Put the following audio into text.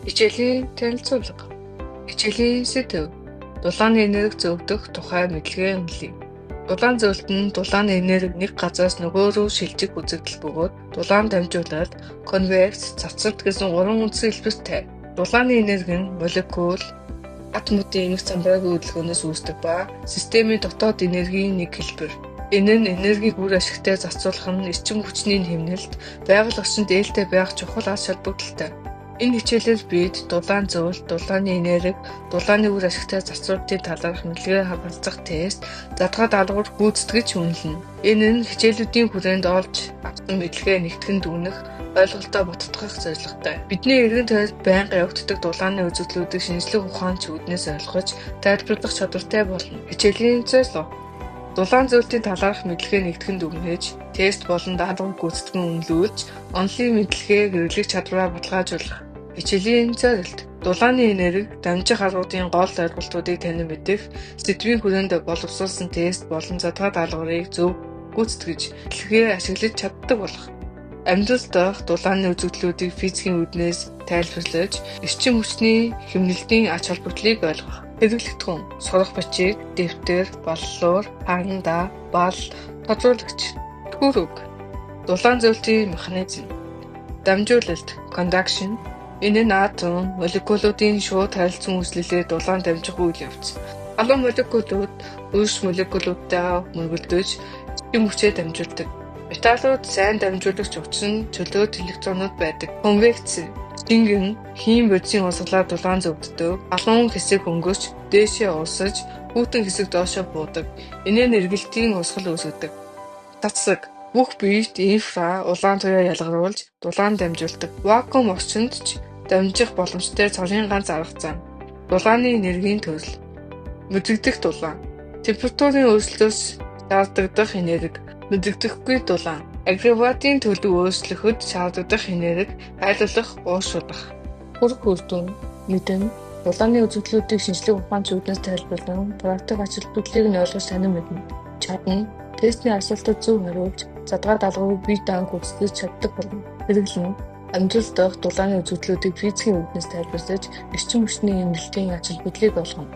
Хичээлийн танилцуулга. Хичээлийн сэдэв. Дулааны энерги зөвдөх тухай мэдлэгээ үнэлье. Дулаан зөвлөлт нь дулааны энерги нэг газраас нөгөө рүү шилжих үзэгдэл бөгөөд дулаан дамжуулаад конвекс, цавцалт гэсэн 3 үндсэн хэлбэртэй. Дулааны энерги нь молекул, атомуудын эмх замбрагийн хөдөлгөөнөөс үүсдэг ба системийн дотоод энергийн нэг хэлбэр. Энэ нь энергийг үр ашигтай зарцуулах нь эрчим хүчний хэмнэлд байгаль орчинд ээлтэй байх чухал аз шалбагдaltaй. Энэ хичээлээр бид дулаан зөвлөлт, дулааны энерги, дулааны үр ашигтай зарцуулалтын талаарх мэдлэгээ хаваалцах тест, задгаа даалгавар гүйцэтгэж үнэлнэ. Энэ нь хичээлүүдийн хүрээнд олж авсан мэдлэгээ нэгтгэн дүгнэх, ойлголтоо баттгах зорилготой. Бидний эргэн тойрон байнга явагддаг дулааны үзэгдлүүдийг шинжлэх ухаанч үүднээс ойлгож, тайлбарлах чадвартай болно. Хичээлийн зорилго. Дулаан зөвлөлтийн талаарх мэдлэгээ нэгтгэн дүгнэж, тест болон даалгавар гүйцэтгэн үнэлүүлж, онлын мэдлэгээ хэрэглэх чадвараа баталгаажуулах. Хичээлийн зорилт. Дулааны энерги, дамжих аргуудын гол ойлголтуудыг танин мэдэх, сэдвийн хүрээнд боловсруулсан тест болон задгаа даалгаврыг зөв гүйцэтгэж, мэдлэгээ ашиглаж чаддаг болох. Амьдрал дахь дулааны үзэгдлүүдийг физикийн үүднээс тайлбарлаж, эрчим хүчний хэмнэлтийн ач холбогдлыг ойлгох. Хэрэглэгдэхүүн: сурах бичиг, дэвтэр, боллуур, хангалттай, бал, тодруулагч, төхөөрөг. Дулаан зөвлөлтийн механизм. Дамжуулалт, conduction. Энэ нь атом, молекулуудын шууд харилцан үүслэлээр дулаан дамжих үйл явц. Халуун молекулууд өрш молекулуудтай мөргөлдөж, эрчим хүчээ дамжуулдаг. Металлууд сайн дамжуулагч учир нь чөлөөт электронууд байдаг. Конвекци. Шингэн, хийм бодисын урсгалаар дулаан зөвддөг. Халуун хэсэг хөнгөж, дээшээ уусаж, хүүтэн хэсэг доошоо буудаг. Энэ нь эргэлтийн урсгал үүсгэдэг. Татсаг. Бүх биед инфра улаан туяа ялгаруулж дулаан дамжуулдаг. Вакуум орчинд ч дамжих боломжтой цорын ганц арга зам. Дулааны энергийн төрөл. Мэдрэгдэх дулаан. Температурын өөрчлөлтөөс шаардагдах энерги. Мэдрэгдэхгүй дулаан. Агрегатын төлөв өөрчлөхөд шаардлагатай энерги айлуулах, уушруулах. Хүрх үрдүн, мэдэн, дулааны үзэгдлүүдийг шинжлэх ухаанч үүднээс тайлбарлан, практик ач холбогдлыг нь ойлгож танин мэднэ. Чадна, тестийн асуултад зөв хариулж, задгаа даалгаврыг бие даанг гүйцэтгэж чаддаг болно. Хэрэглэн, амьдрал дахь дулааны үзэгдлүүдийг физикийн үүднээс тайлбарлаж, эрчим хүчний хэмнэлтийн ач холбогдлыг олгоно.